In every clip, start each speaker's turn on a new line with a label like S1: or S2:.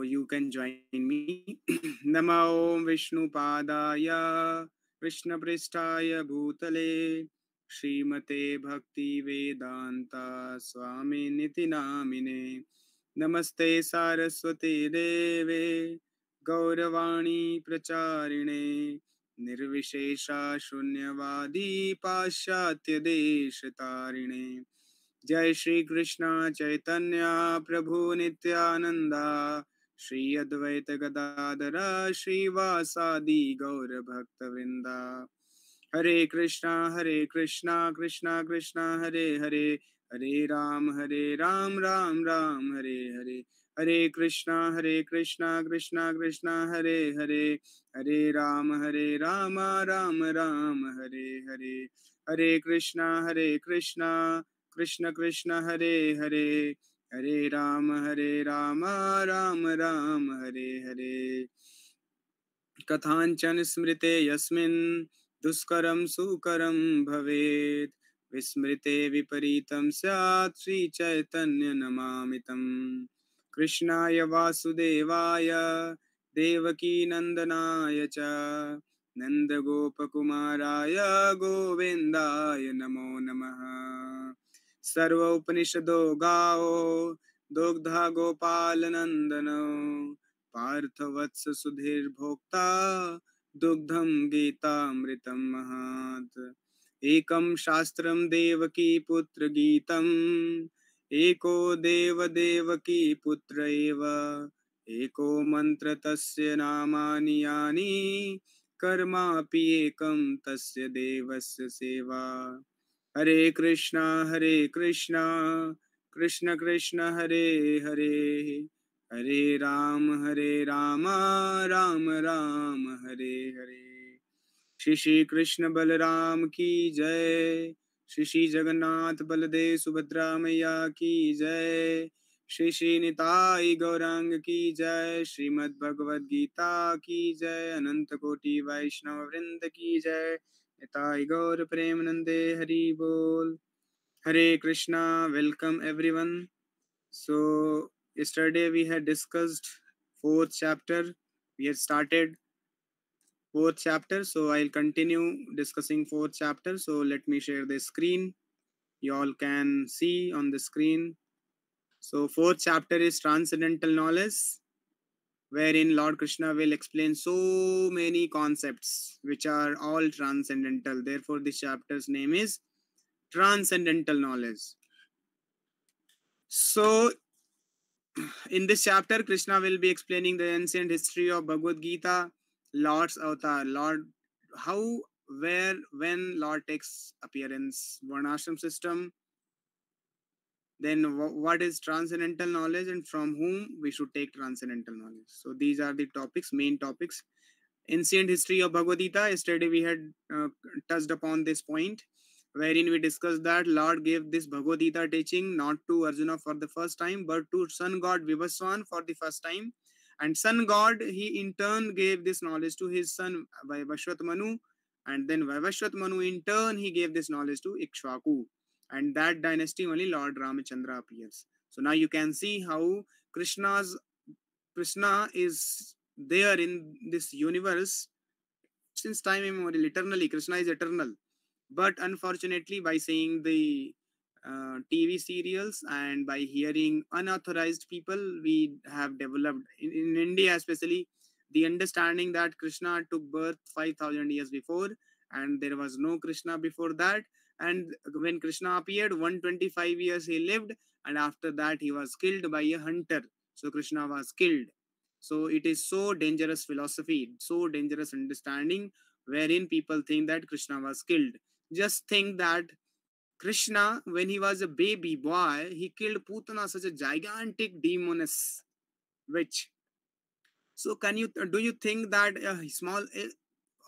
S1: you can join me. Namo Vishnupadaya Krishnapristhaya Bhutale Srimate Bhakti Vedanta Swami Niti Namine Namaste Saraswati Deve Gauravani Pracharine Nirvishesha Shunyavadi Pashatya Deshatarine जय श्री कृष्ण चैतन्य प्रभु नित्यानंदा श्री अद्वैत गदाधर श्रीवासादि गौर भक्त वृंदा हरे कृष्णा कृष्णा कृष्णा हरे हरे हरे राम राम हरे हरे हरे कृष्णा कृष्णा कृष्णा हरे हरे हरे राम राम हरे हरे हरे कृष्णा कृष्ण कृष्ण हरे हरे हरे राम राम हरे हरे कथांचन स्मृते यस्मिन् दुष्करं सुकरं भवेत् विस्मृते विपरीतं स्यात् श्री चैतन्य नमामितं कृष्णाय वासुदेवाय देवकी नंदनाय च नंदगोपकुमाराय गोविन्दाय नमो नमः सर्व उपनिषदो गावो दुग्धा गोपाल नंदनो पार्थवत्स सुधीर्भोक्ता दुग्धं गीतामृतं महात् एकं शास्त्रं देवकी पुत्र गीतम् एको देव देवकी पुत्र एव एको मंत्र तस्य नामानि यानि कर्मापि एकं तस्य देवस्य सेवा हरे कृष्णा कृष्ण कृष्ण हरे हरे हरे राम राम राम हरे हरे श्री कृष्ण बलराम की जय श्री जगन्नाथ बलदेव सुभद्रा मैया की जय श्री निताई गौरांग की जय श्रीमद् भगवद गीता की जय अनंत कोटि वैष्णव वृंद की जय निताई गौर प्रेमनंदे हरि बोल हरे Krishna welcome everyone so yesterday we had discussed fourth chapter we had started fourth chapter so I'll continue discussing fourth chapter so let me share the screen you all can see on the screen so fourth chapter is transcendental knowledge wherein Lord Krishna will explain so many concepts which are all transcendental therefore this chapter's name is transcendental knowledge so in this chapter Krishna will be explaining the ancient history of Bhagavad Gita Lord's avatar Lord how where when Lord takes appearance varnashram system then what is transcendental knowledge and from whom we should take transcendental knowledge so these are the topics main topics ancient history of Bhagavad Gita yesterday we had touched upon this point wherein we discussed that Lord gave this Bhagavad Gita teaching not to Arjuna for the first time but to sun god Vivaswan for the first time and sun god he in turn gave this knowledge to his son Vaivashvat Manu and then Vaivashvat Manu in turn he gave this knowledge to Ikshvaku and that dynasty only Lord Ramachandra appears so now you can see how Krishna is there in this universe since time immemorial eternally Krishna is eternal but unfortunately by seeing the TV serials and by hearing unauthorized people we have developed in India especially the understanding that Krishna took birth 5000 years before and there was no Krishna before that and when Krishna appeared 125 years he lived and after that he was killed by a hunter so Krishna was killed so it is so dangerous philosophy so dangerous understanding wherein people think that Krishna was killed just think that Krishna, when he was a baby boy, he killed Putana, such a gigantic demoness witch. So, do you think that a small,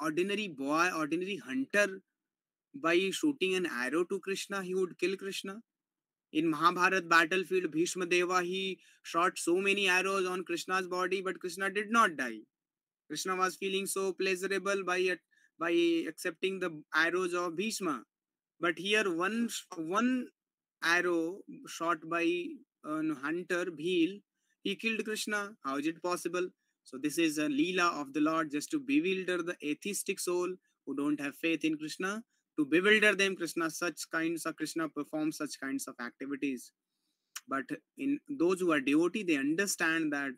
S1: ordinary boy, ordinary hunter, by shooting an arrow to Krishna, he would kill Krishna? In Mahabharat battlefield, Bhishma Deva, he shot so many arrows on Krishna's body, but Krishna did not die. Krishna was feeling so pleasurable by accepting the arrows of Bhishma. But here one arrow shot by a hunter Bhil, He killed Krishna. How is it possible? So this is a Leela of the Lord just to bewilder the atheistic soul who don't have faith in Krishna. To bewilder them, Krishna performs such kinds of activities. But in those who are devotee, they understand that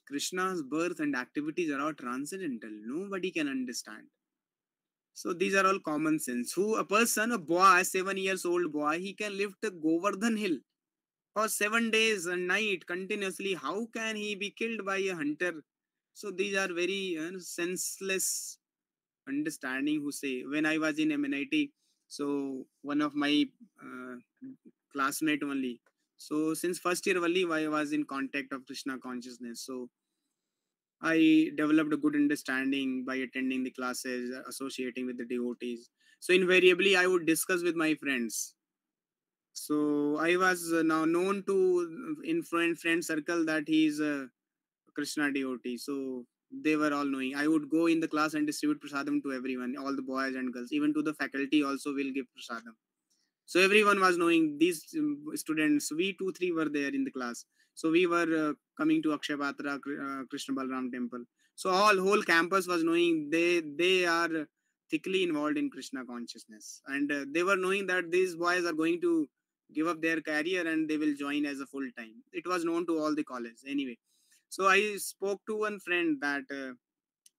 S1: Krishna's birth and activities are all transcendental. Nobody can understand. So these are all common sense. Who a person, a boy, 7 years old boy, he can lift a Govardhan hill for 7 days and night continuously. How can he be killed by a hunter? So these are very senseless understanding who say. When I was in MNIT, so one of my uh, classmate only. So since first year only, I was in contact of Krishna consciousness. So I developed a good understanding by attending the classes, associating with the devotees. So invariably, I would discuss with my friends. So I was now known to in friend circle that he is a Krishna devotee. So they were all knowing. I would go in the class and distribute prasadam to everyone, all the boys and girls, even to the faculty also will give prasadam. So everyone was knowing these students. We two, three were there in the class. So we were coming to Akshayapatra, Krishna Balram temple. So all whole campus was knowing they are thickly involved in Krishna consciousness, and they were knowing that these boys are going to give up their career and they will join as a full time. It was known to all the college anyway. So I spoke to one friend that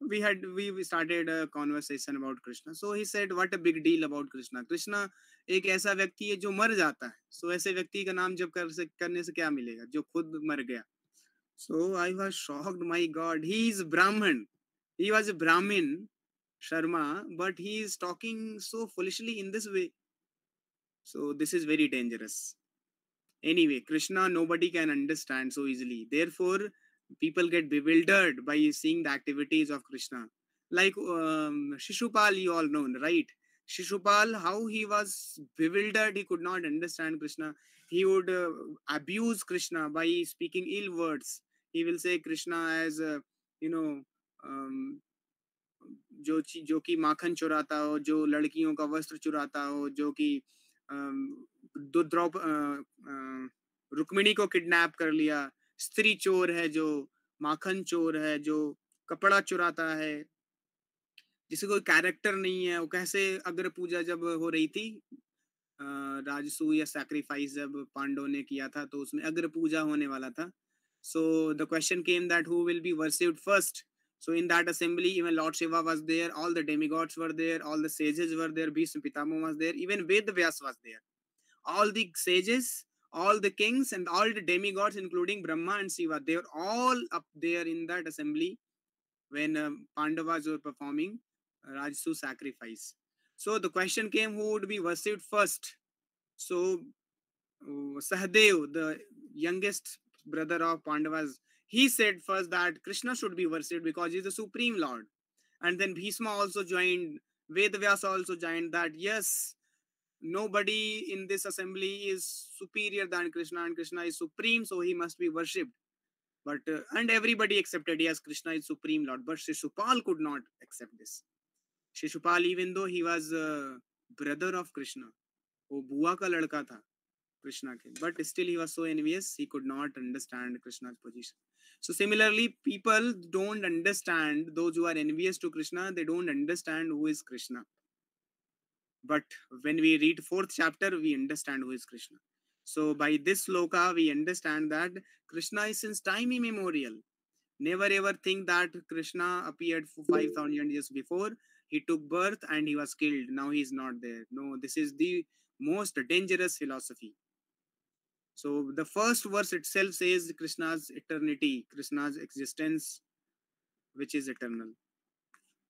S1: we started a conversation about Krishna. So he said, what a big deal about Krishna. Krishna एक ऐसा व्यक्ति है जो मर जाता है. So ऐसे व्यक्ति का नाम जब करने से क्या मिलेगा जो खुद मर गया. So I was shocked. My God, he is Brahman. He was a Brahmin, Sharma, but he is talking so foolishly in this way. So this is very dangerous. Anyway, Krishna nobody can understand so easily. Therefore, people get bewildered by seeing the activities of Krishna. Like Shishupal, you all know, right? Shishupal, how he was bewildered, he could not understand Krishna. He would abuse Krishna by speaking ill words. He will say Krishna as, you know, um, जो कि माखन चुराता हो, जो लड़कियों का वस्त्र चुराता हो, जो कि रुक्मिणी को किडनैप कर लिया, स्त्री चोर है, जो माखन चोर है, जो कपड़ा चुराता है, जिसे कोई कैरेक्टर नहीं है. वो कैसे अग्र पूजा जब हो रही थी, राजसूय या सैक्रिफाइस जब पांडवों ने किया था, तो उसमें अग्र पूजा होने वाला था. So the question came that who will be worshipped first. So in that assembly, even Lord Shiva was there, all the demigods were there, all the sages were there, Bhishma Pitama was there, even Ved Vyas was there. All the sages, all the kings, and all the demigods, including Brahma and Shiva, they were all up there in that assembly when Pandavas were performing Rajsu sacrifice. So the question came who would be worshipped first. So Sahadev, the youngest brother of Pandavas, he said first that Krishna should be worshipped because he is the supreme lord. And then Bhishma also joined, Vedvyasa also joined that yes, nobody in this assembly is superior than Krishna and Krishna is supreme, so he must be worshipped. But and everybody accepted yes, Krishna is supreme lord. But Shishupal could not accept this. Shishupal, even though he was brother of Krishna, वो बुआ का लड़का था Krishna came. But still he was so envious, he could not understand Krishna's position. So similarly, people don't understand, those who are envious to Krishna, they don't understand who is Krishna. But when we read fourth chapter, we understand who is Krishna. So by this sloka, we understand that Krishna is since time immemorial. Never ever think that Krishna appeared 5,000 years before. He took birth and he was killed. Now he is not there. No, this is the most dangerous philosophy. So the first verse itself says Krishna's eternity, Krishna's existence, which is eternal.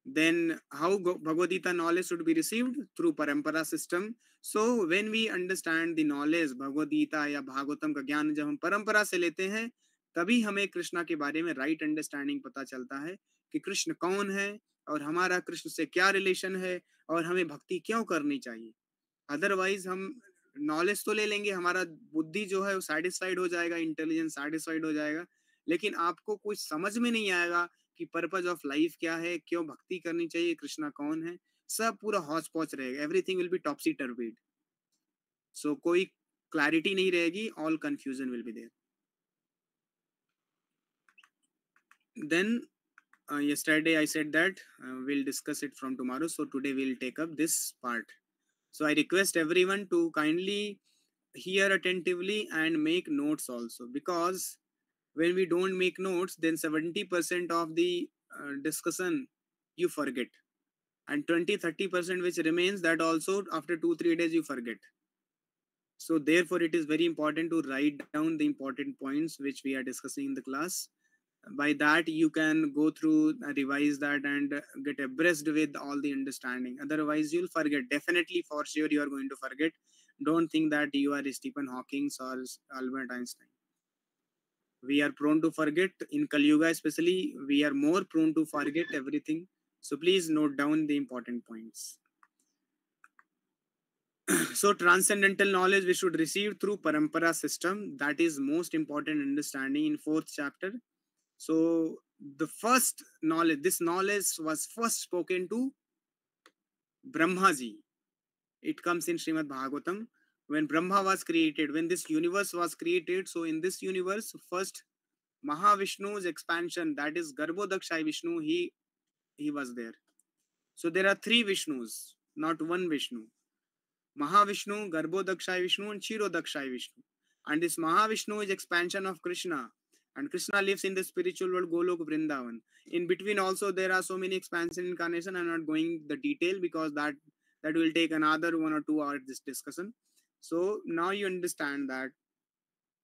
S1: Then how Bhagavad Gita knowledge should be received? Through parampara system. So when we understand the knowledge, Bhagavad Gita या भागवतम का ज्ञान जब हम परंपरा से लेते हैं, तभी हमें कृष्णा के बारे में राइट अंडरस्टैंडिंग पता चलता है कि कृष्ण कौन है और हमारा कृष्ण से क्या रिलेशन है और हमें भक्ति क्यों करनी चाहिए. अदरवाइज हम नॉलेज तो ले लेंगे, हमारा बुद्धि जो है वो सेटिस्फाइड हो जाएगा, इंटेलिजेंस सेटिस्फाइड हो जाएगा, लेकिन आपको कुछ समझ में नहीं आएगा कि पर्पज ऑफ लाइफ क्या है, क्यों भक्ति करनी चाहिए, कृष्णा कौन है. सब पूरा हौच पौच रहेगा, everything will be topsy turvy. So कोई क्लैरिटी नहीं रहेगी, all confusion will be there. Then yesterday I said that we'll discuss it from tomorrow. So today we'll take up this part. So I request everyone to kindly hear attentively and make notes also, because when we don't make notes, then 70% of the discussion you forget, and 20-30% which remains, that also after 2-3 days you forget. So therefore it is very important to write down the important points which we are discussing in the class. By that you can go through, revise that, and get abreast with all the understanding. Otherwise you'll forget, definitely, for sure you are going to forget. Don't think that you are Stephen Hawking or Albert Einstein. We are prone to forget. In Kali Yuga especially, we are more prone to forget everything. So please note down the important points. So transcendental knowledge we should receive through parampara system. That is most important understanding in 4th chapter. So the first knowledge, this knowledge was first spoken to Brahmaji. It comes in Srimad Bhagavatam. When Brahma was created, when this universe was created, so in this universe, first Mahavishnu's expansion, that is Garbhodakshai Vishnu, he was there. So there are 3 Vishnus, not one Vishnu. Mahavishnu, Garbhodakshai Vishnu, and Kshirodakshai Vishnu. And this Mahavishnu is expansion of Krishna. And Krishna lives in the spiritual world, Golok Vrindavan. In between also there are so many expansion incarnation. I'm not going the detail because that will take another 1 or 2 hours this discussion. So now you understand that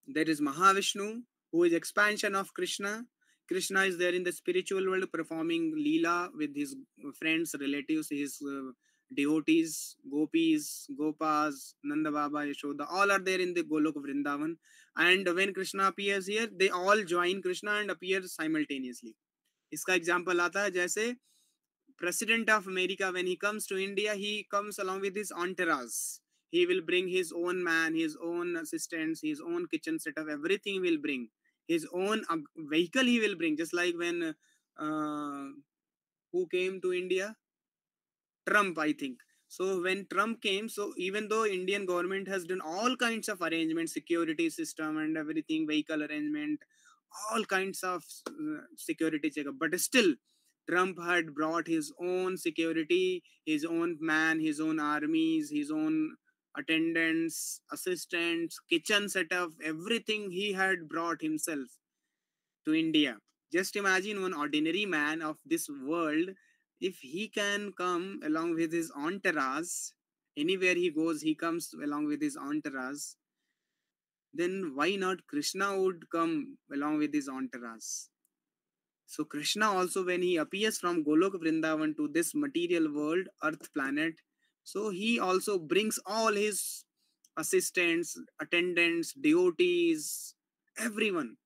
S1: there is Mahavishnu, who is expansion of Krishna. Krishna is there in the spiritual world performing Leela with his friends, relatives, his devotees, gopis, gopas, Nanda Baba, Yashoda, all are there in the Golok of Vrindavan. And when Krishna appears here, they all join Krishna and appear simultaneously. इसका example आता है जैसे President of America, when he comes to India, he comes along with his entourage. He will bring his own man, his own assistants, his own kitchen setup, everything he will bring. His own vehicle he will bring, just like when who came to India? Trump, I think. So when Trump came, so even though Indian government has done all kinds of arrangements, security system and everything, vehicle arrangement, all kinds of security checkup, but still Trump had brought his own security, his own man, his own armies, his own attendants, assistants, kitchen setup, everything he had brought himself to India. Just imagine one ordinary man of this world, if he can come along with his entourage, anywhere he goes, he comes along with his entourage, then why not Krishna would come along with his entourage? So Krishna also, when he appears from Golok Vrindavan to this material world, earth planet, so he also brings all his assistants, attendants, devotees, everyone.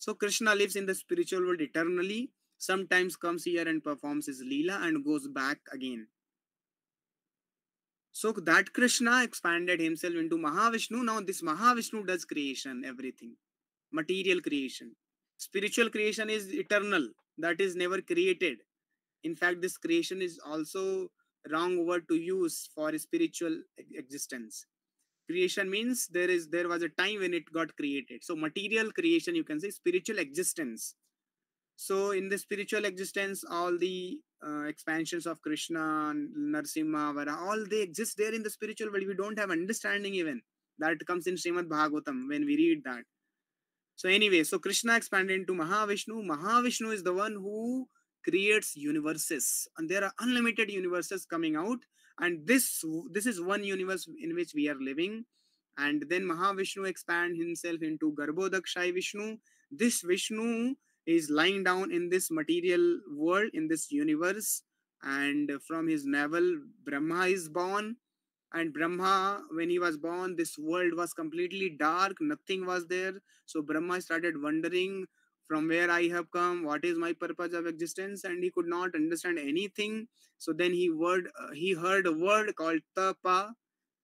S1: So Krishna lives in the spiritual world eternally, sometimes comes here and performs his Leela and goes back again. So that Krishna expanded himself into Mahavishnu. Now this Mahavishnu does creation, everything. Material creation. Spiritual creation is eternal. That is never created. In fact, this creation is also wrong word to use for spiritual existence. Creation means there was a time when it got created. So material creation, you can say spiritual existence. So in the spiritual existence, all the expansions of Krishna, Narsimha, Vara, all they exist there in the spiritual world. We don't have understanding even. That comes in Srimad Bhagavatam when we read that. So anyway, so Krishna expanded into Mahavishnu. Mahavishnu is the one who creates universes. And there are unlimited universes coming out. And this is one universe in which we are living. And then Mahavishnu expands himself into Garbhodakshai Vishnu. This Vishnu is lying down in this material world, in this universe. And from his navel, Brahma is born. And Brahma, when he was born, this world was completely dark. Nothing was there. So Brahma started wondering from where I have come, what is my purpose of existence, and he could not understand anything. So then he heard a word called Tapa,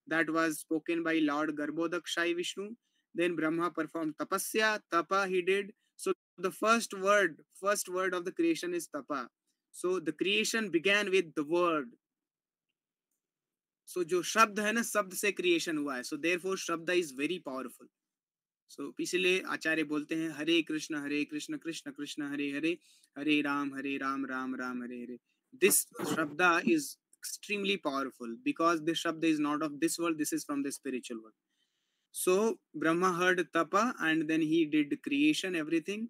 S1: that was spoken by Lord Garbhodakshai Vishnu. Then Brahma performed tapasya, tapa he did. So the first word of the creation is tapa. So the creation began with the word. So जो शब्द है ना, शब्द से creation हुआ है. So therefore शब्द is very powerful. सो इसीलिए आचार्य बोलते हैं हरे कृष्ण कृष्ण कृष्ण हरे हरे, हरे Ram Ram Ram Hare Hare. This shabda is extremely powerful because this shabda is not of this world, this is from the spiritual world. So Brahma heard tapa and then he did creation, everything.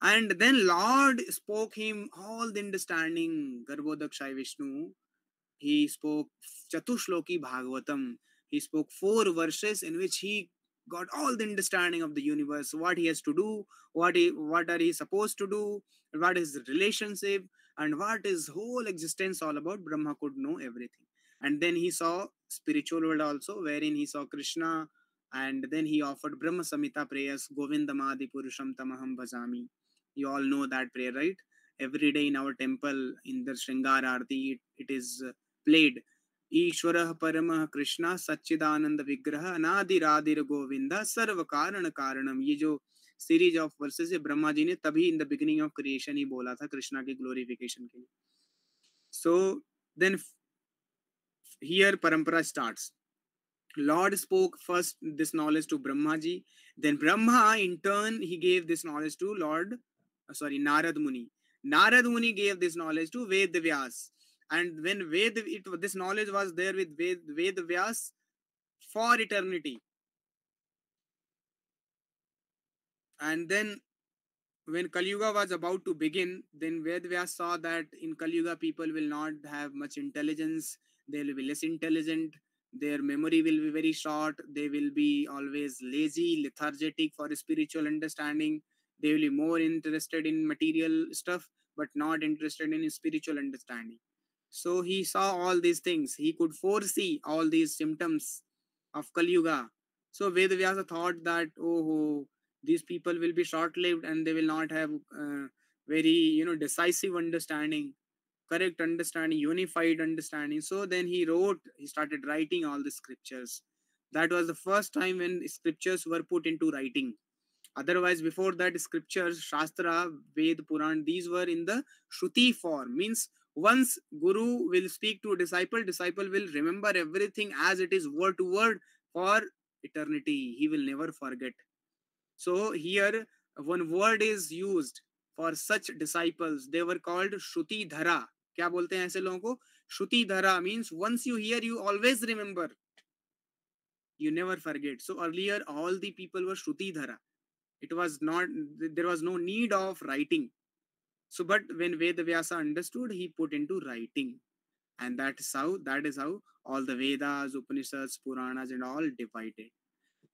S1: And then Lord spoke him all the understanding, Garbhodakshai Vishnu. He spoke Chatushloki Bhagavatam. He spoke 4 verses in which he got all the understanding of the universe, what he has to do, what are he supposed to do, what is the relationship, and what is whole existence all about. Brahma could know everything. And then he saw spiritual world also, wherein he saw Krishna, and then he offered Brahma Samhita prayers, Govindamadi Purusham Tamaham Bhajami. You all know that prayer, right? Every day in our temple, in the Shringar Aarti, it is played. ईश्वरः परमः कृष्ण सच्चिदानंद विग्रह अनादिरादिर गोविंद सर्व कारण कारणम. ये जो series of versus है ब्रह्मा जी ने तभी in the beginning of creation ही बोला था कृष्णा की ग्लोरिफिकेशन के लिए. So then here parampara starts. Lord spoke first this knowledge to Brahma ji. Then Brahma, in turn, he gave this knowledge to Narad Muni. Narad Muni gave this knowledge to Ved Vyas. And when this knowledge was there with Ved Vyas for eternity. And then when Kali Yuga was about to begin, then Ved Vyas saw that in Kali Yuga people will not have much intelligence. They will be less intelligent. Their memory will be very short. They will be always lazy, lethargic for spiritual understanding. They will be more interested in material stuff, but not interested in spiritual understanding. So he saw all these things. He could foresee all these symptoms of Kali Yuga. So Vedavyasa thought that, oh, these people will be short-lived and they will not have very, decisive understanding, correct understanding, unified understanding. So then he started writing all the scriptures. That was the first time when scriptures were put into writing. Otherwise, before that, scriptures, Shastra, Ved, Puran, these were in the Shruti form. Means once Guru will speak to a disciple, disciple will remember everything as it is word to word for eternity. He will never forget. So here, one word is used for such disciples. They were called Shruti Dhara. क्या बोलते हैं ऐसे लोगों को? Shruti Dhara means once you hear, you always remember. You never forget. So earlier, all the people were Shruti Dhara. It was not, there was no need of writing. So, but when Vedavyasa understood, he put into writing. And that is how all the Vedas, Upanishads, Puranas and all divided.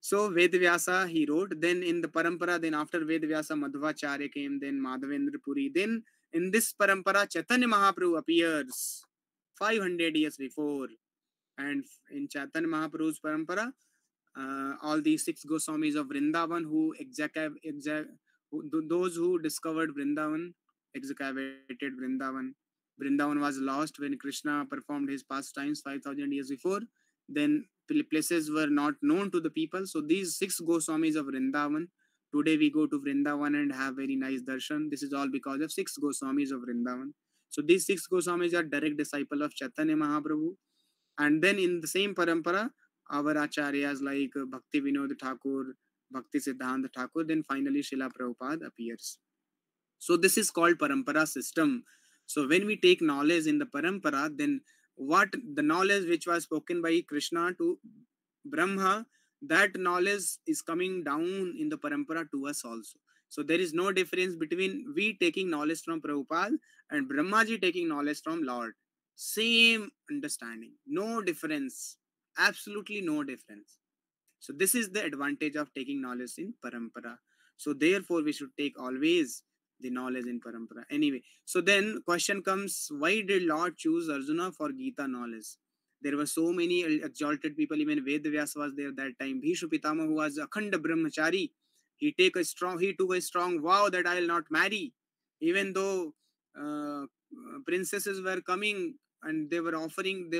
S1: So Vedavyasa, he wrote. Then in the parampara, then after Vedavyasa, Madhvacharya came, then Madhavendra Puri. Then in this parampara, Chaitanya Mahaprabhu appears 500 years before. And in Chaitanya Mahaprabhu's parampara, all these 6 Goswamis of Vrindavan those who discovered Vrindavan, excavated Vrindavan. Vrindavan was lost when Krishna performed his pastimes 5,000 years before. Then places were not known to the people. So these 6 Goswamis of Vrindavan, today we go to Vrindavan and have very nice darshan. This is all because of 6 Goswamis of Vrindavan. So these 6 Goswamis are direct disciple of Chaitanya Mahaprabhu. And then in the same parampara, our acharyas like Bhakti Vinod Thakur, Bhakti Siddhanta Thakur, then finally Srila Prabhupada appears. So this is called parampara system. So when we take knowledge in the parampara, then what the knowledge which was spoken by Krishna to Brahma, that knowledge is coming down in the parampara to us also. So there is no difference between we taking knowledge from Prabhupada and Brahmaji taking knowledge from Lord. Same understanding, no difference, absolutely no difference. So this is the advantage of taking knowledge in parampara. So therefore we should take always the knowledge in parampara. Anyway, so then question comes, why did Lord choose Arjuna for Gita knowledge? There were so many exalted people. Even Vedavyas was there that time. Bhishma Pitama, who was Akhanda Brahmachari, he took a strong vow that I will not marry, even though princesses were coming and they were offering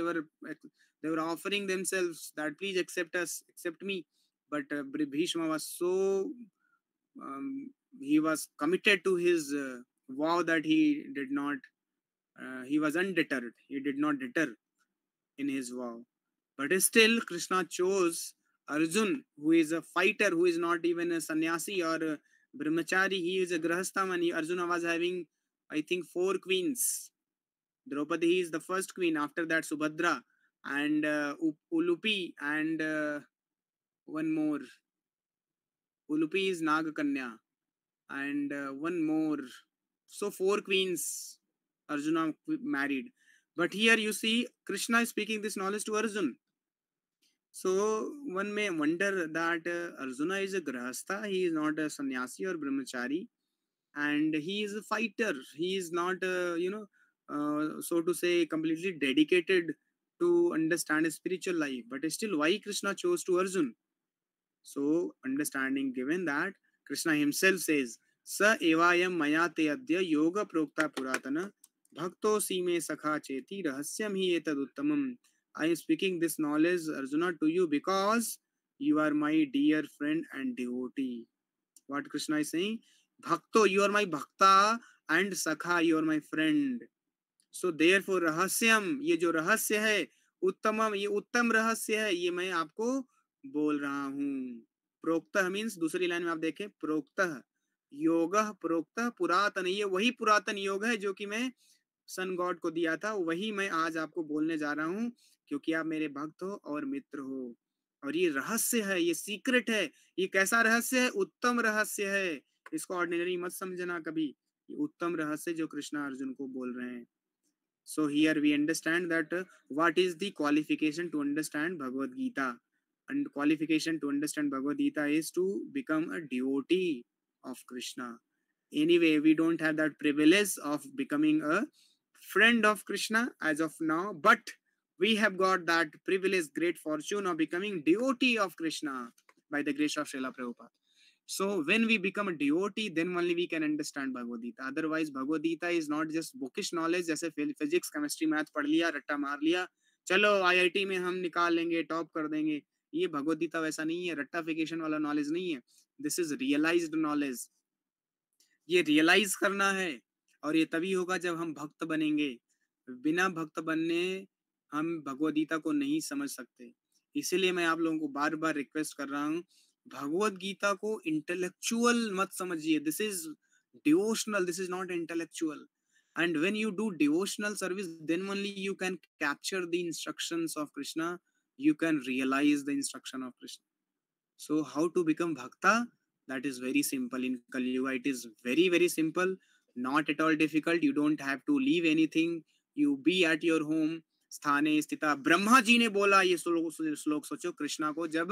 S1: themselves that please accept me. But Bhishma was so he was committed to his vow that he did not he was undeterred. He did not deter in his vow. But still Krishna chose Arjun, who is a fighter, who is not even a sannyasi or a brahmachari, he is a grahastha. Arjuna was having, I think, 4 queens. Draupadi is the first queen. After that, Subhadra and Ulupi and one more. Ulupi is Nagakanya and one more. So 4 queens Arjuna married. But here you see Krishna is speaking this knowledge to Arjun. So one may wonder that Arjuna is a grahastha. He is not a sannyasi or brahmachari, and he is a fighter. He is not, so to say, completely dedicated to understand his spiritual life. But still, why Krishna chose to Arjun? So, understanding given that Krishna himself says, "Sa evayam maya te adya yoga prokta puratana bhakto sime sakha cheti rahasyam hi etad uttamam." I am speaking this knowledge, Arjuna, to you because you are my dear friend and devotee. What Krishna is saying? Bhakto, you are my bhakta, and sakha, you are my friend. So therefore रहस्यम, ये जो रहस्य है, उत्तमम, ये उत्तम रहस्य है, ये मैं आपको बोल रहा हूँ. प्रोक्तः मीन्स दूसरी लाइन में आप देखें, प्रोक्तः योगः प्रोक्तः पुरातन, ये वही पुरातन योग है जो कि मैं सन गॉड को दिया था, वही मैं आज आपको बोलने जा रहा हूँ, क्योंकि आप मेरे भक्त हो और मित्र हो. और ये रहस्य है, ये सीक्रेट है. ये कैसा रहस्य है? उत्तम रहस्य है. इसको ऑर्डिनरी मत समझना कभी. ये उत्तम रहस्य जो कृष्णा अर्जुन को बोल रहे हैं. So here we understand that what is the qualification to understand Bhagavad Gita, and qualification to understand Bhagavad Gita is to become a devotee of Krishna. Anyway, we don't have that privilege of becoming a friend of Krishna as of now, but we have got that privilege, great fortune of becoming devotee of Krishna by the grace of Srila Prabhupada. So when we become a devotee, then only we can understand Bhagavad Gita. Otherwise, Bhagavad Gita is not just bookish knowledge, जैसे physics, chemistry, math पढ़ लिया, रट्टा मार लिया, चलो IIT में हम निकाल लेंगे, टॉप कर देंगे. ये भगवद गीता वैसा नहीं है, रट्टाफिकेशन वाला नॉलेज नहीं है. This is realized knowledge. ये रियलाइज करना है, और ये तभी होगा जब हम भक्त बनेंगे. बिना भक्त बनने हम भगवद गीता को नहीं समझ सकते. इसीलिए मैं आप लोगों को बार बार रिक्वेस्ट कर रहा हूँ, भगवद गीता को इंटेलेक्चुअल मत समझिए. This is devotional, this is not intellectual. And when you do devotional service, then only you can capture the instructions of Krishna. You can realize the instruction of Krishna. So how to become bhakta? That is very simple in Kali Yuga. It is very, very simple, not at all difficult. You don't have to leave anything. You be at your home. स्थाने स्थिता. ब्रह्मा जी ने बोला ये श्लोक सोचो कृष्णा को, जब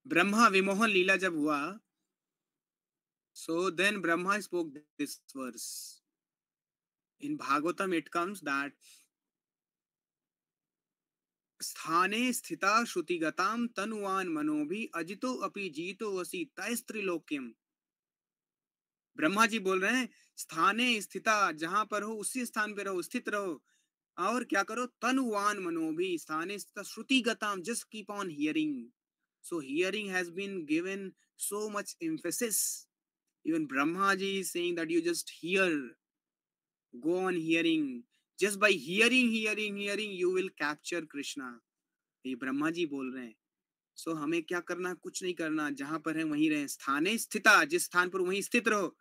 S1: ब्रह्मा विमोहन लीला जब हुआ, so then Brahma spoke this verse. In Bhagavatam it comes that स्थाने स्थिता श्रुतिगताम तनुवान मनोभि अजितो अपि जीतो वसी तैस्त्रिलोक्यम. ब्रह्मा जी बोल रहे हैं, स्थाने स्थिता, जहां पर हो उसी स्थान पे रहो, स्थित रहो, और क्या करो? तनुवान मनोभि, स्थाने स्थिता श्रुतिगताम, just keep on hearing. So hearing has been given so much emphasis. Even Brahma ji is saying that you just hear, go on hearing. Just by hearing, you will capture Krishna. ये ब्रह्मा जी बोल रहे हैं. So हमें क्या करना? कुछ नहीं करना, जहां पर है वहीं रहे. स्थाने स्थिता, जिस स्थान पर वहीं स्थित रहो,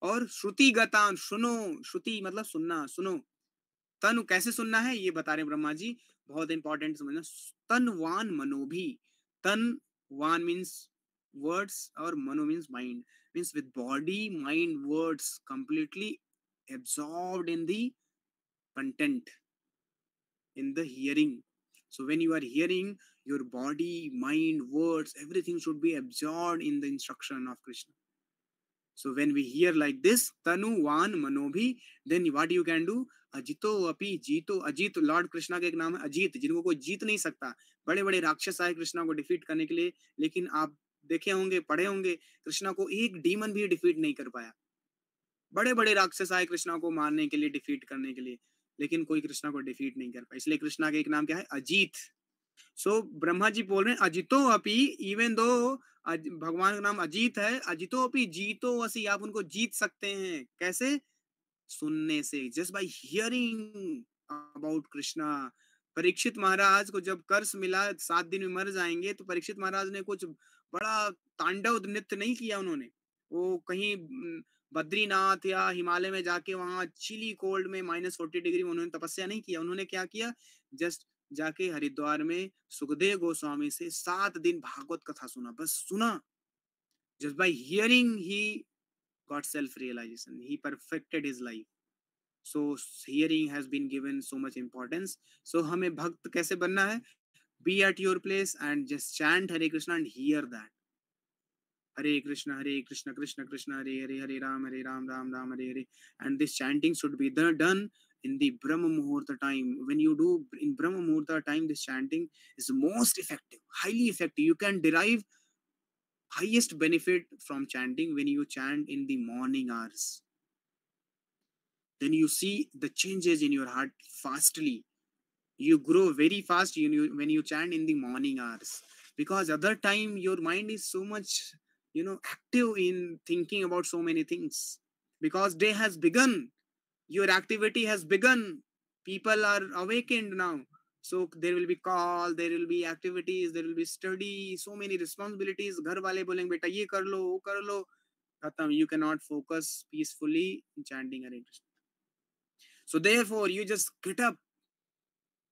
S1: और श्रुति गतान, सुनो. श्रुति मतलब सुनना, सुनो. तनु कैसे सुनना है ये बता रहे ब्रह्मा जी, बहुत इंपॉर्टेंट समझना. तनवान मनोभी. तन वान means words, or mano means mind, means with body, mind, words completely absorbed in the content, in the hearing. So when you are hearing, your body, mind, words, everything should be absorbed in the instruction of Krishna. So when we hear like this, tanu van manobhi, then what you can do? अजितो अपि जीतो. Ajit Lord Krishna का एक नाम है, अजीत, जिनको कोई जीत नहीं सकता. बड़े बड़े राक्षस आए कृष्णा को डिफीट करने के लिए, लेकिन आप देखे होंगे, पढ़े होंगे, कृष्णा को एक डीमन भी डिफीट नहीं कर पाया. बड़े बड़े राक्षस आए कृष्णा को मारने के लिए, डिफीट करने के लिए, लेकिन कोई कृष्णा को डिफीट नहीं कर पाया. इसलिए कृष्णा का एक नाम क्या है? अजीत. सो ब्रह्मा जी बोल रहे हैं, अजितो अपि, इवन दो भगवान का नाम अजीत है, अजितो अपि जीतो वसी, आप उनको जीत सकते हैं. कैसे? सुनने से, just by hearing about Krishna. Parikshit Maharaj को जब कर्स मिला 7 दिन में मर जाएंगे, तो परीक्षित महाराज ने कुछ बड़ा तांडव नृत्य नहीं किया उन्होंने। वो कहीं बद्रीनाथ या हिमालय में जाके वहां चिली कोल्ड में -40 डिग्री में उन्होंने तपस्या नहीं किया। उन्होंने क्या किया, जस्ट जाके हरिद्वार में सुखदेव गोस्वामी से 7 दिन भागवत कथा सुना, बस सुना। Just by hearing he got self realization, he perfected his life. So hearing has been given so much importance. So हमें भक्त कैसे बनना है? Be at your place and just chant Hare Krishna and hear that. Hare Krishna Krishna Krishna Hare Hare, Hare Ram Ram Hare Hare. And this chanting should be done in the Brahma Muhurta time. When you do in Brahma Muhurta time, this chanting is most effective, highly effective. You can derive highest benefit from chanting when you chant in the morning hours. Then you see the changes in your heart fastly. You grow very fast when you chant in the morning hours, because other time your mind is so much active in thinking about so many things, because day has begun, your activity has begun, people are awakened now. So there will be call, there will be activities, there will be study, so many responsibilities. Ghar wale bolenge beta ye kar lo, wo kar lo, khatam. You cannot focus peacefully in chanting Hare Krishna. So therefore you just get up,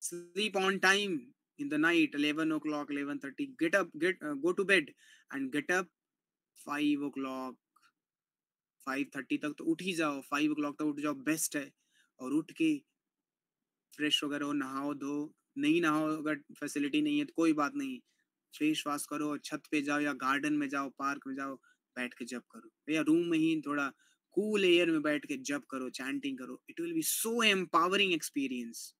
S1: sleep on time in the night, 11 o'clock, 11:30, get up, go to bed and get up 5 o'clock, 5:30 तक तो उठ ही जाओ, 5 o'clock तक उठ जाओ, best है। और उठ के फ्रेश वगैरह हो, नहाओ धो, नहीं नहाओ अगर फैसिलिटी नहीं है तो कोई बात नहीं, फेस वॉश करो, छत पे जाओ या गार्डन में जाओ, पार्क में जाओ, बैठ के जप करो, या रूम में ही थोड़ा कूल एयर में बैठ के जप करो, चैंटिंग करो। It will be so empowering experience.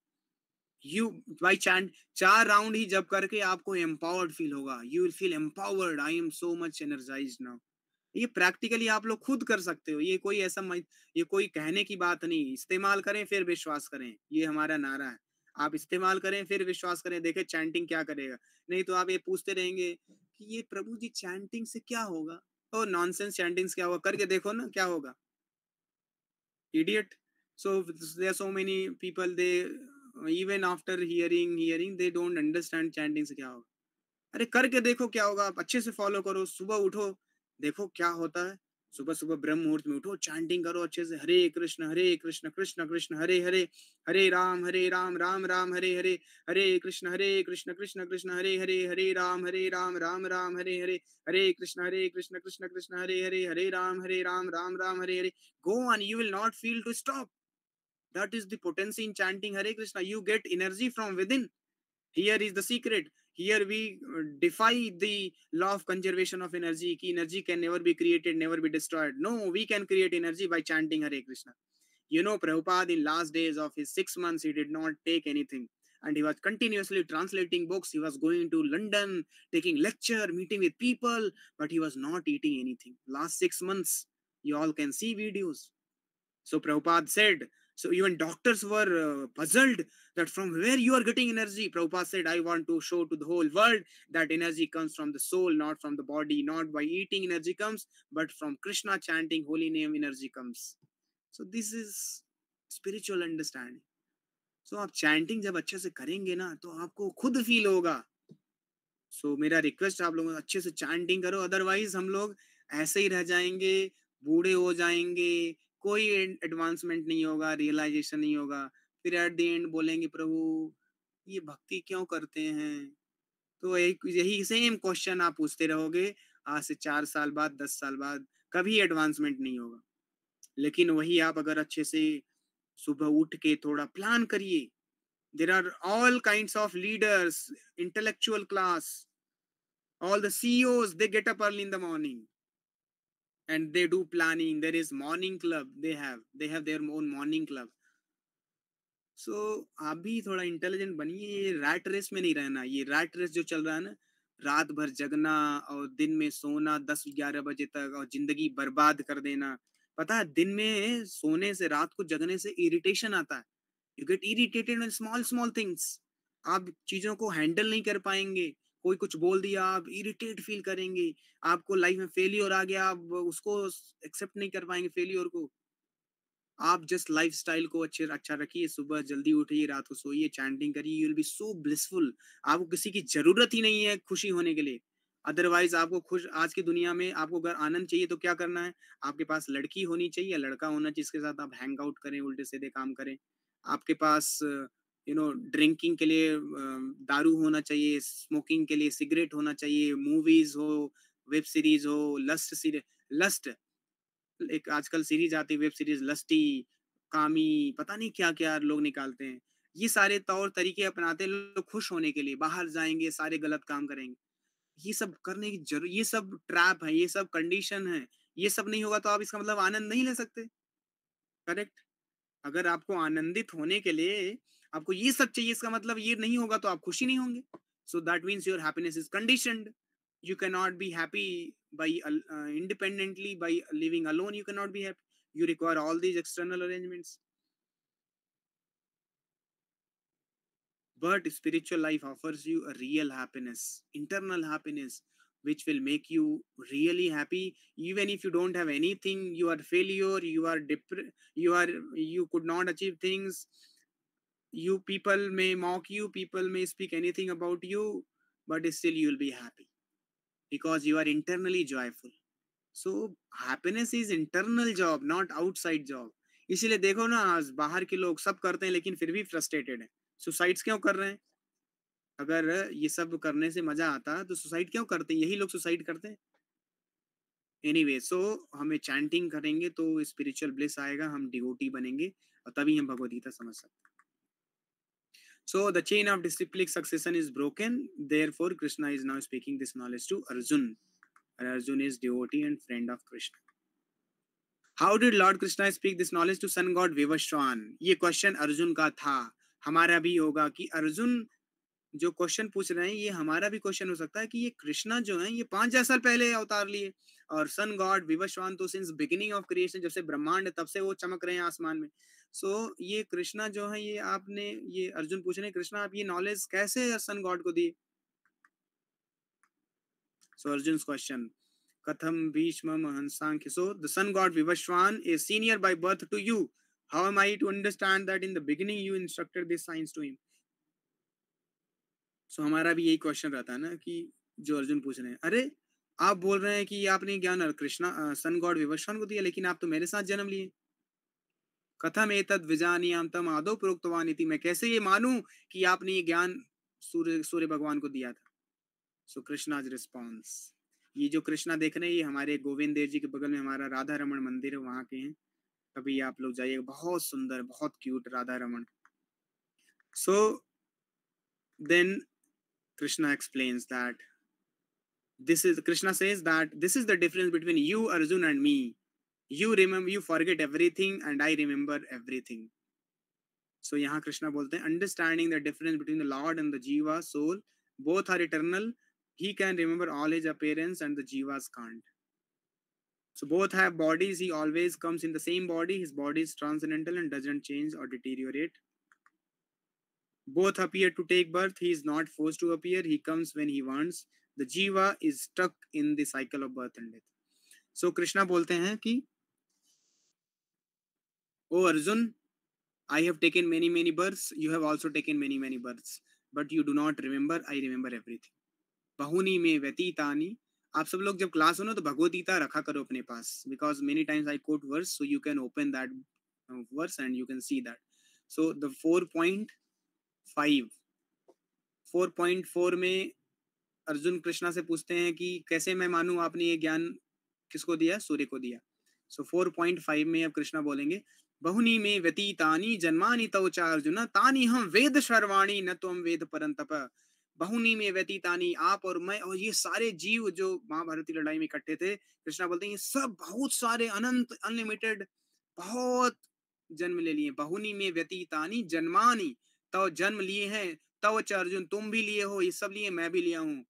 S1: You by chant 4 round ही जब करके आपको एम्पावर्ड फील होगा, you will feel empowered, I am so much energized now. ये प्रैक्टिकली आप लोग खुद कर सकते हो, ये कोई ऐसा ये कोई कहने की बात नहीं। इस्तेमाल करें फिर विश्वास करें, ये हमारा नारा है। आप इस्तेमाल करें फिर विश्वास करें, देखें चैंटिंग क्या करेगा। नहीं तो आप ये पूछते रहेंगे कि ये प्रभु जी चैंटिंग से क्या होगा, ओ नॉनसेंस, चैंटिंग से क्या होगा, करके देखो ना क्या होगा, idiot. So there are so many people, they even after hearing they don't understand chanting से क्या होगा। अरे करके देखो क्या होगा, आप अच्छे से फॉलो करो, सुबह उठो, देखो क्या होता है। सुबह सुबह ब्रह्म मुहूर्त में उठो, चैंटिंग करो अच्छे से, हरे कृष्ण कृष्ण कृष्ण हरे हरे, हरे राम राम राम हरे हरे, हरे कृष्ण कृष्ण कृष्ण हरे हरे, हरे राम राम राम हरे हरे, हरे कृष्ण कृष्ण कृष्ण हरे हरे, हरे Ram Ram Hare Hare. Go on, you will not feel to stop. That is the potency in chanting Hare Krishna. You get energy from within. Here is the secret. Here we defy the law of conservation of energy. Ki energy can never be created, never be destroyed. No, we can create energy by chanting Hare Krishna. You know, Prabhupada in last days of his 6 months, he did not take anything. And he was continuously translating books. He was going to London, taking lecture, meeting with people, but he was not eating anything. Last 6 months, you all can see videos. So Prabhupada said, so even doctors were puzzled that from where you are getting energy. Prabhupada said, I want to show to the whole world that energy comes from the soul, not from the body, not by eating energy comes, but from Krishna chanting holy name energy comes. So this is spiritual understanding. So आप chanting जब अच्छे से करेंगे ना, तो आपको खुद feel होगा। सो मेरा रिक्वेस्ट आप लोगों को अच्छे से चैंटिंग करो, अदरवाइज हम लोग ऐसे ही रह जाएंगे, बूढ़े हो जाएंगे, कोई एडवांसमेंट नहीं होगा, रियलाइजेशन नहीं होगा। फिर एट द एंड बोलेंगे प्रभु ये भक्ति क्यों करते हैं। तो यही सेम क्वेश्चन आप पूछते रहोगे, आज से 4 साल बाद, 10 साल बाद, कभी एडवांसमेंट नहीं होगा। लेकिन वही आप अगर अच्छे से सुबह उठ के थोड़ा प्लान करिए, there are all kinds of leaders, intellectual class, all the CEOs, they get up early in the morning and they do planning. There is morning club, they have their own morning club. So आप भी थोड़ा intelligent बनिए, ये rat race में नहीं रहना। ये rat race जो चल रहा है ना, रात भर जगना और दिन में सोना 10-11 बजे तक और जिंदगी बर्बाद कर देना। पता है दिन में सोने से, रात को जगने से इरिटेशन आता है। You get irritated in small small things. आप चीजों को हैंडल नहीं कर पाएंगे, कोई कुछ बोल दिया आप इरिटेट फील करेंगे, आपको लाइफ में फेलियर आ गया, आप उसको एक्सेप्ट नहीं कर पाएंगे फेलियर को। आप जस्ट लाइफस्टाइल को अच्छा रखिए, सुबह जल्दी उठिए, रात को सोइए, चैंटिंग करिए, you will be so blissful. आपको किसी की ज़रूरत ही नहीं है खुशी होने के लिए। अदरवाइज़ आपको खुश आज की दुनिया में आपको अगर आनंद चाहिए तो क्या करना है? आपके पास लड़की होनी चाहिए या लड़का होना चाहिए जिसके साथ आप हैंग आउट करें, उल्टे-सीधे काम करें। आपके पास ड्रिंकिंग के लिए दारू होना चाहिए, स्मोकिंग के लिए सिगरेट होना चाहिए, मूवीज़ हो, वेब सीरीज़ हो, लस्ट एक आजकल सीरीज आती है, वेब सीरीज लस्टी, कामी, पता नहीं क्या-क्या लोग निकालते हैं। ये सारे तौर तरीके अपनाते हैं लोग खुश होने के लिए, बाहर जाएँगे, सारे गलत काम करेंगे। ये सब करने की ये सब ट्रैप है, ये सब कंडीशन है। ये सब नहीं होगा तो आप इसका मतलब आनंद नहीं ले सकते, करेक्ट? अगर आपको आनंदित होने के लिए आपको ये सब चाहिए, इसका मतलब ये नहीं होगा तो आप खुश ही नहीं होंगे। So that means your happiness is conditioned. You cannot be happy by independently by living alone. You cannot be happy. You require all these external arrangements. But spiritual life offers you a real happiness, internal happiness, which will make you really happy. Even if you don't have anything, you are failure, you could not achieve things. You people may mock you, people may speak anything about you, but still you will be happy because you are internally joyful. So happiness is internal job not outside job. इसीलिए देखो ना, आज बाहर के लोग सब करते हैं लेकिन फिर भी फ्रस्ट्रेटेड है। सुसाइड्स क्यों कर रहे हैं? अगर ये सब करने से मजा आता तो सुसाइड क्यों करते हैं? यही लोग सुसाइड करते हैं। एनीवे सो हमें चैंटिंग करेंगे तो स्पिरिचुअल ब्लिस आएगा, हम डिवोटी बनेंगे और तभी हम भगवद गीता समझ सकते हैं। So the chain of disciplic succession is broken, therefore Krishna is now speaking this knowledge to Arjun. Arjun is devotee and friend of Krishna. How did lord Krishna speak this knowledge to sun god Vivasvan? ये क्वेश्चन अर्जुन का था, हमारा भी होगा कि अर्जुन जो क्वेश्चन पूछ रहे हैं ये हमारा भी क्वेश्चन हो सकता है कि ये कृष्णा जो है ये 5000 साल पहले अवतार लिए और सन गॉड विवस्वान तो सिंस बिगिनिंग ऑफ क्रिएशन, जब से ब्रह्मांड है तब से वो चमक रहे हैं आसमान में। सो ये कृष्णा जो है ये आपने ये अर्जुन पूछ रहे हैं कृष्णा आप ये नॉलेज कैसे सन गॉड को दी? So Arjun question Katham Bhishma Mahansankhya. So the sun god Vivashwan is senior by birth to you. How am I to understand that in the beginning you instructed this science to him? So हमारा भी यही question रहता है ना कि जो अर्जुन पूछ रहे हैं, अरे आप बोल रहे हैं कि आपने ज्ञान कृष्णा सन गॉड विवस्वान को दिया लेकिन आप तो मेरे साथ जन्म लिए। कथम एतद विजानीयाम तम आदौ प्रोक्तवान इति, मैं कैसे ये मानूं कि आपने ये ज्ञान सूर्य सूर्य भगवान को दिया था? सो कृष्णाज रिस्पॉन्स, ये जो कृष्णा देख रहे हैं ये हमारे गोविंद देव जी के बगल में हमारा राधा रमन मंदिर है, वहाँ के हैं। कभी आप लोग जाइएगा, बहुत सुंदर बहुत cute Radha Raman. So then Krishna explains that this is Krishna says that this is the difference between you Arjun and me. You remember, you forget everything and I remember everything. So यहाँ कृष्णा बोलते हैं understanding the difference between the Lord and the Jiva soul, both are eternal. He can remember all his appearance and the Jivas can't. So both have bodies. He always comes in the same body. His body is transcendental and doesn't change or deteriorate. Both appear to take birth. He is not forced to appear. He comes when he wants. The Jiva is stuck in the cycle of birth and death. So Krishna बोलते हैं कि O Arjun, I have taken many births. You have also taken many births. But you do not remember. I remember everything. बहुनी में व्यतीतानि. आप सब लोग जब class हो ना तो भगवद गीता रखा करो अपने पास, because many times I quote verse, so you can open that verse and you can see that. So the 4.5 4.4 में अर्जुन कृष्णा से पूछते हैं कि कैसे मैं मानूं आपने ये ज्ञान किसको दिया? सूर्य को दिया। सो 4.5 में अब कृष्णा बोलेंगे बहुनी में व्यतीतानि जन्मानि तव च अर्जुन तानि हम वेद सर्वाणि न त्वं वेद परंतप। बहुनी में व्यतीतानि, आप और मैं और ये सारे जीव जो महाभारत की लड़ाई में इकट्ठे थे, कृष्णा बोलते हैं ये सब बहुत सारे अनंत अनलिमिटेड बहुत जन्म ले लिए। बहुनी में व्यतीतानि जन्मानि, तव जन्म लिए हैं, तव च अर्जुन तुम भी लिए हो, ये सब लिए मैं भी लिया हूँ।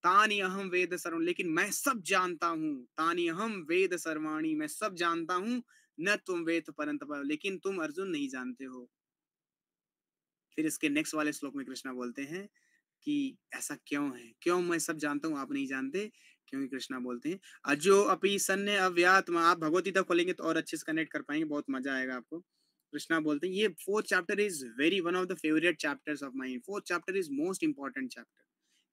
S1: तानि अहम वेद सर्व, लेकिन मैं सब जानता हूँ। तानि अहम वेद सर्वाणी, मैं सब जानता हूँ। न तुम वेद परंतप, लेकिन तुम अर्जुन नहीं जानते हो। फिर इसके नेक्स्ट वाले श्लोक में कृष्णा बोलते हैं कि ऐसा क्यों है, क्यों मैं सब जानता हूँ आप नहीं जानते? क्योंकि कृष्णा बोलते हैं अजो अपि सन्य अव्यात्मा। आप भगवत गीता खोलेंगे तो और अच्छे से कनेक्ट कर पाएंगे, बहुत मजा आएगा आपको। कृष्णा बोलते हैं, ये fourth chapter is very one of the favourite chapters of mind. Fourth chapter is most important chapter.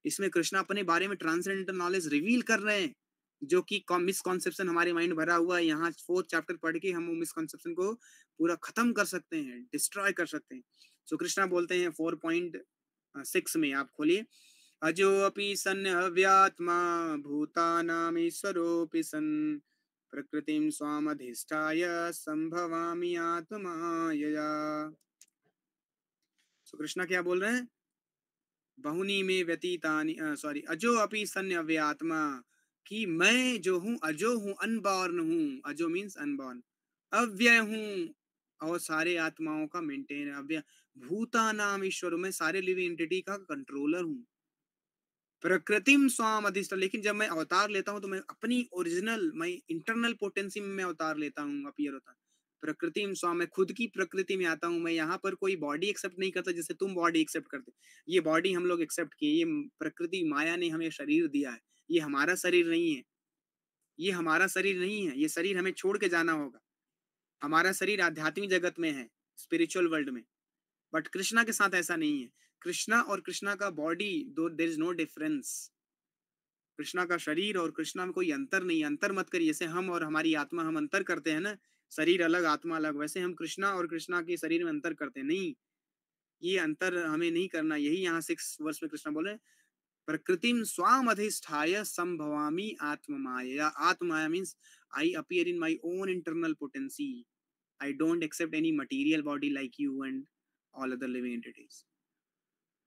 S1: इसमें कृष्णा अपने बारे में ट्रांसेंडेंटल नॉलेज रिवील कर रहे हैं, जो कि मिसकॉन्सेप्शन हमारे माइंड भरा हुआ है। यहाँ फोर्थ चैप्टर पढ़ के हम मिसकॉन्सेप्शन को पूरा खत्म कर सकते हैं, डिस्ट्रॉय कर सकते हैं। सो कृष्णा बोलते हैं 4.6 में, आप खोलिए। अजो अपि सन् अव्यात्मा भूतानामीश्वरोऽपि सन् प्रकृतिं स्वामधिष्ठाय संभवामि आत्मायया। सो कृष्णा क्या बोल रहे हैं? बहुनी में व्यतीतानि, सॉरी, अजो अपि सन् अव्यात्मा, कि मैं जो हूँ अजो हूँ, अनबॉर्न हूँ। अजो मीन्स अनबॉर्न, अव्यय हूँ और सारे आत्माओं का मेंटेन, अव्यय। भूतानाम ईश्वर, मैं सारे लिविंग एंटिटी का कंट्रोलर हूँ। प्रकृतिम स्वाम अधिष्ठ, लेकिन जब मैं अवतार लेता हूँ तो मैं अपनी ओरिजिनल, मैं इंटरनल पोटेंसी में मैं अवतार लेता हूँ, अपीयर होता हूँ। प्रकृतिम स्वाम, मैं खुद की प्रकृति में आता हूँ। मैं यहाँ पर कोई बॉडी एक्सेप्ट नहीं करता जैसे तुम बॉडी एक्सेप्ट करते। ये बॉडी हम लोग एक्सेप्ट किए, ये प्रकृति माया ने हमें शरीर दिया है, ये हमारा शरीर नहीं है। ये हमारा शरीर नहीं है, ये शरीर हमें छोड़ के जाना होगा। हमारा शरीर आध्यात्मिक जगत में है, स्पिरिचुअल वर्ल्ड में। बट कृष्णा के साथ ऐसा नहीं है। कृष्णा और कृष्णा का body, though, there is no difference. Krishna का शरीर और कृष्णा में कोई अंतर नहीं। अंतर मत करिए, जैसे हम और हमारी आत्मा, हम अंतर करते हैं ना, शरीर अलग आत्मा अलग, वैसे हम कृष्णा और कृष्णा के शरीर में अंतर करते हैं नहीं। ये अंतर हमें नहीं करना। यही यहाँ 6 वर्ष में कृष्णा बोले, प्रकृतिम स्वाम अधिष्ठाय संभवामी आत्ममाया। Atmamaya means I appear in my own internal potency. I don't accept any material body like you and all other living entities.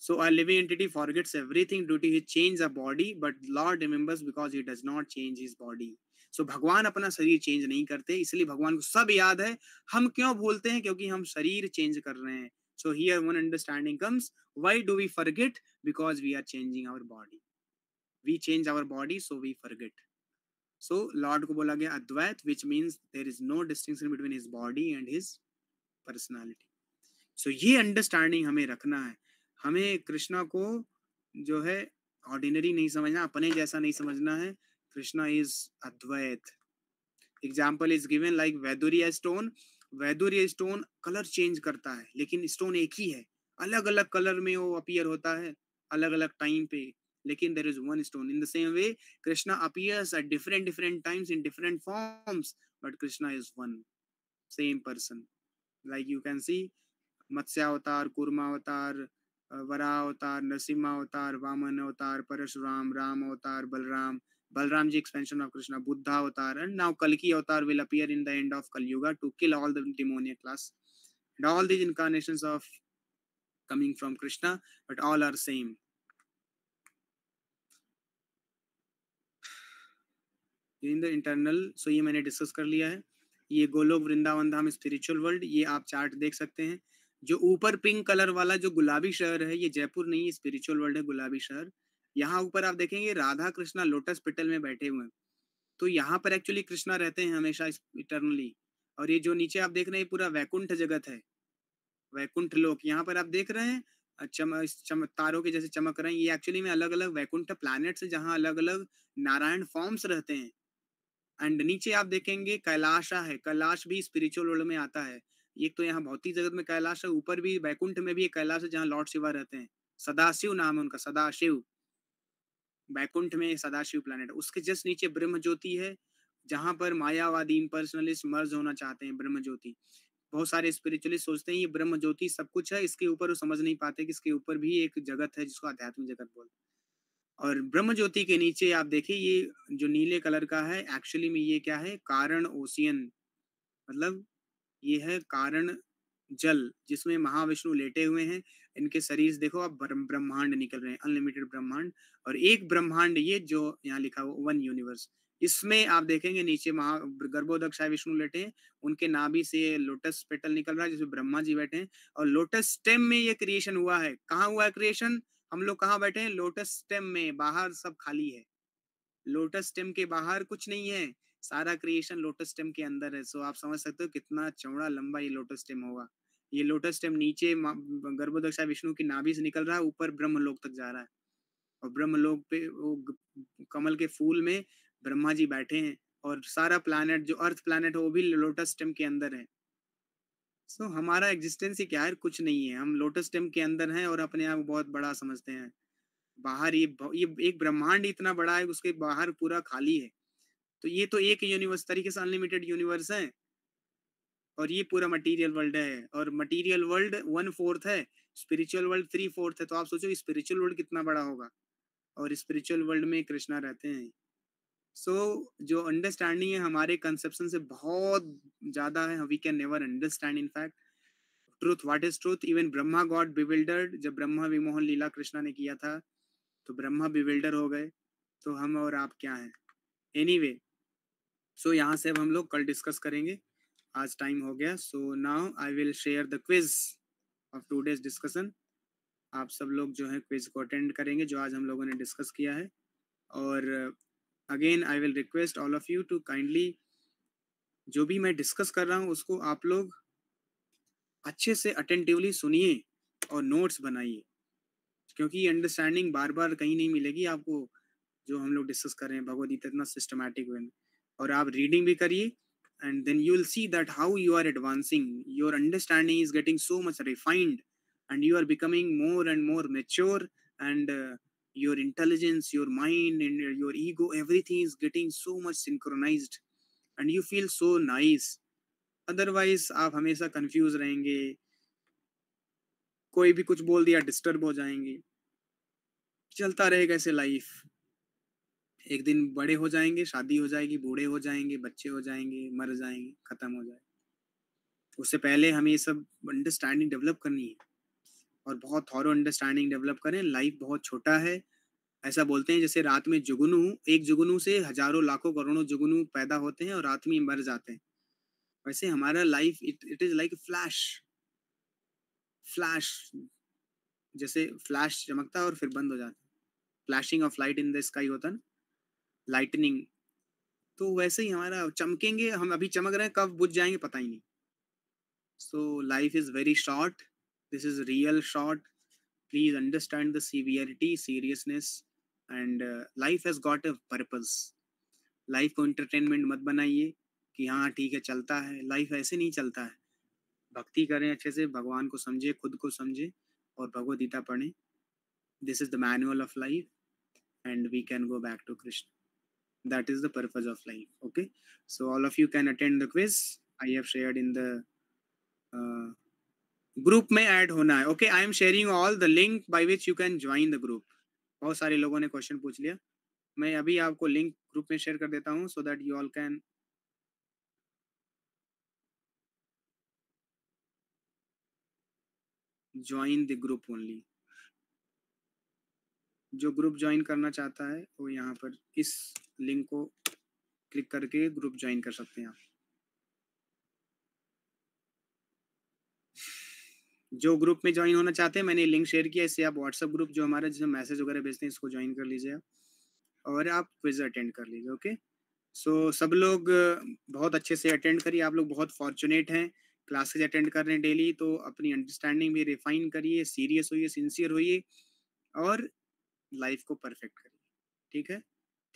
S1: So a living entity forgets everything due to his change a body, but Lord remembers because he does not change his body. So भगवान अपना शरीर change नहीं करते, इसलिए भगवान को सब याद है। हम क्यों भूलते हैं? क्योंकि हम शरीर चेंज कर रहे हैं। So here one understanding comes. Why do we forget? Because we are changing our body. We change our body, so we forget. So Lord को बोला गया अद्वैत, which means there is no distinction between his body and his personality. So ये understanding हमें रखना है। हमें कृष्णा को जो है ऑर्डिनरी नहीं समझना, अपने जैसा नहीं समझना है। Krishna is Advaita. Example is given like vaidurya stone. Vaidurya stone colour change करता है, लेकिन स्टोन एक ही है। अलग अलग कलर में वो अपीयर होता है अलग अलग टाइम पे, लेकिन there is one stone. In the same way Krishna appears at different different times in different forms, but Krishna is one, same person. Like you can see Matsyavatar, Kurmavatar, Varaha avatar, Narasimha अवतार, वामन अवतार, परशुराम, राम अवतार, Balram, Balram ji expansion of Krishna, Buddha avatar, and now Kalki avatar will appear in the end of Kali Yuga to kill all the demoniac class. And all these incarnations of coming from Krishna, but all are same. In the internal, so ये मैंने discuss कर लिया है। ये गोलोक वृंदावन धाम spiritual world, ये आप chart देख सकते हैं। जो ऊपर पिंक कलर वाला जो गुलाबी शहर है, ये जयपुर नहीं है, स्पिरिचुअल वर्ल्ड है, गुलाबी शहर। यहाँ ऊपर आप देखेंगे राधा कृष्णा लोटस पिटल में बैठे हुए हैं, तो यहाँ पर एक्चुअली कृष्णा रहते हैं हमेशा इटर्नली। और ये जो नीचे आप देख रहे हैं पूरा वैकुंठ जगत है, वैकुंठ लोक। यहाँ पर आप देख रहे हैं तारों के जैसे चमक रहे हैं, ये एक्चुअली में अलग अलग वैकुंठ प्लैनेट्स है जहाँ अलग अलग नारायण फॉर्म्स रहते हैं। एंड नीचे आप देखेंगे कैलाशा है, कैलाश भी स्पिरिचुअल वर्ल्ड में आता है। एक तो यहाँ भौतिक जगत में कैलाश है, ऊपर भी वैकुंठ में भी एक कैलाश है जहाँ लॉर्ड शिवा रहते हैं। सदाशिव नाम है उनका, सदाशिव। वैकुंठ में सदाशिव प्लैनेट, उसके जस्ट नीचे ब्रह्म ज्योति है, जहां पर मायावादी इम्पर्सनलिस्ट मर्ज होना चाहते हैं। ब्रह्म ज्योति, बहुत सारे स्पिरिचुअलिस्ट सोचते हैं ये ब्रह्म ज्योति सब कुछ है, इसके ऊपर वो समझ नहीं पाते कि इसके ऊपर भी एक जगत है जिसको आध्यात्मिक जगत बोलते हैं। और ब्रह्म ज्योति के नीचे आप देखिए ये जो नीले कलर का है, एक्चुअली में ये क्या है? कारण ओशियन, मतलब ये है कारण जल, जिसमें महाविष्णु लेटे हुए हैं। इनके शरीर देखो आप, ब्रह्मांड निकल रहे हैं, अनलिमिटेड ब्रह्मांड। और एक ब्रह्मांड ये जो यहाँ लिखा हुआ वन यूनिवर्स, इसमें आप देखेंगे नीचे महा गर्भोदक विष्णु लेटे हैं, उनके नाभि से लोटस पेटल निकल रहा है जिसमें ब्रह्मा जी बैठे हैं। और लोटस स्टेम में ये क्रिएशन हुआ है। कहाँ हुआ है क्रिएशन? हम लोग कहाँ बैठे हैं? लोटस स्टेम में। बाहर सब खाली है, लोटस स्टेम के बाहर कुछ नहीं है, सारा क्रिएशन लोटस स्टेम के अंदर है। सो आप समझ सकते हो कितना चौड़ा लंबा ये लोटस स्टेम होगा। ये लोटस स्टेम नीचे गर्भोदक विष्णु की नाभि से निकल रहा है, ऊपर ब्रह्म लोक तक जा रहा है। और ब्रह्मलोक पे वो कमल के फूल में ब्रह्मा जी बैठे हैं, और सारा प्लैनेट जो अर्थ प्लैनेट है वो भी लोटस टेम्प के अंदर है। सो हमारा एग्जिस्टेंस ही क्या है, कुछ नहीं है, हम लोटस टेम्प के अंदर हैं और अपने आप को बहुत बड़ा समझते हैं। बाहर ये एक ब्रह्मांड इतना बड़ा है, उसके बाहर पूरा खाली है। तो ये तो एक यूनिवर्स तरीके से अनलिमिटेड यूनिवर्स है, और ये पूरा मटेरियल वर्ल्ड है, और मटेरियल वर्ल्ड 1/4 है, स्पिरिचुअल वर्ल्ड 3/4 है। तो आप सोचो स्पिरिचुअल वर्ल्ड कितना बड़ा होगा, और स्पिरिचुअल वर्ल्ड में कृष्णा रहते हैं। सो जो अंडरस्टैंडिंग है हमारे कंसेप्शन से बहुत ज्यादा है, we can never understand in fact truth, what is truth. Even Brahma got bewildered, जब ब्रह्मा विमोहन लीला कृष्णा ने किया था तो ब्रह्मा बिविल्डर हो गए। तो हम और आप क्या हैं? एनीवे, सो यहाँ से अब हम लोग कल डिस्कस करेंगे, आज टाइम हो गया। So now I will share the quiz of today's discussion. आप सब लोग जो है क्विज को अटेंड करेंगे जो आज हम लोगों ने डिस्कस किया है। और again I will request all of you to kindly, जो भी मैं डिस्कस कर रहा हूँ उसको आप लोग अच्छे से अटेंटिवली सुनिए और नोट्स बनाइए, क्योंकि अंडरस्टैंडिंग बार बार कहीं नहीं मिलेगी आपको। जो हम लोग डिस्कस कर रहे हैं भगवद गीता इतना सिस्टमैटिक वे में, और आप रीडिंग भी करिए, and then you will see that how you are advancing, your understanding is getting so much refined, and you are becoming more and more mature, and your intelligence, your mind, and your ego, everything is getting so much synchronized, and you feel so nice. Otherwise आप हमेशा confuse रहेंगे, कोई भी कुछ बोल दिया disturb हो जाएंगे, चलता रहेगा ऐसे लाइफ। एक दिन बड़े हो जाएंगे, शादी हो जाएगी, बूढ़े हो जाएंगे, बच्चे हो जाएंगे, मर जाएंगे, खत्म हो जाएगा। उससे पहले हमें ये सब अंडरस्टैंडिंग डेवलप करनी है, और बहुत थॉरो अंडरस्टैंडिंग डेवलप करें। लाइफ बहुत छोटा है, ऐसा बोलते हैं जैसे रात में जुगनू, एक जुगनू से हजारों लाखों करोड़ों जुगनू पैदा होते हैं और रात में मर जाते हैं। वैसे हमारा life it is like flash, flash जैसे फ्लैश चमकता है और फिर बंद हो जाता है, flashing of light in the sky होता है ना, लाइटनिंग। तो वैसे ही हमारा चमकेंगे, हम अभी चमक रहे हैं, कब बुझ जाएंगे पता ही नहीं। So life is very short, this is real short. Please understand the severity, seriousness, and life has got a purpose. Life को एंटरटेनमेंट मत बनाइए कि हाँ ठीक है चलता है, लाइफ ऐसे नहीं चलता है। भक्ति करें अच्छे से, भगवान को समझे, खुद को समझे, और भगवद गीता पढ़ें। This is the manual of life and we can go back to Krishna. That is the purpose of life. Okay, so all of you can attend the quiz I have shared in the group में add होना है। Okay, I am sharing all the link by which you can join the group. बहुत सारे लोगों ने question पूछ लिया, मैं अभी आपको लिंक ग्रुप में शेयर कर देता हूँ so that you all can join the group only. जो ग्रुप ज्वाइन करना चाहता है वो यहाँ पर इस लिंक को क्लिक करके ग्रुप ज्वाइन कर सकते हैं आप। जो ग्रुप में ज्वाइन होना चाहते हैं, मैंने लिंक शेयर किया, इससे आप व्हाट्सएप ग्रुप जो हमारा जिसमें मैसेज वगैरह भेजते हैं इसको ज्वाइन कर लीजिए आप, और आप क्विज अटेंड कर लीजिए। ओके, सो सब लोग बहुत अच्छे से अटेंड करिए, आप लोग बहुत फॉर्चुनेट हैं, क्लासेज अटेंड कर रहे हैं डेली, तो अपनी अंडरस्टैंडिंग भी रिफाइन करिए, सीरियस होइए, सिंसियर होइए, और लाइफ को परफेक्ट करिए। ठीक है,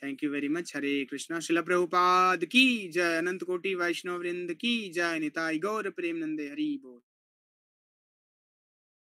S1: थैंक यू वेरी मच। हरे कृष्णा। शिला प्रभुपाद की जय, अनंत कोटि वैष्णव वृंद की जय, निताई गौर प्रेम नंदे, हरि बोल।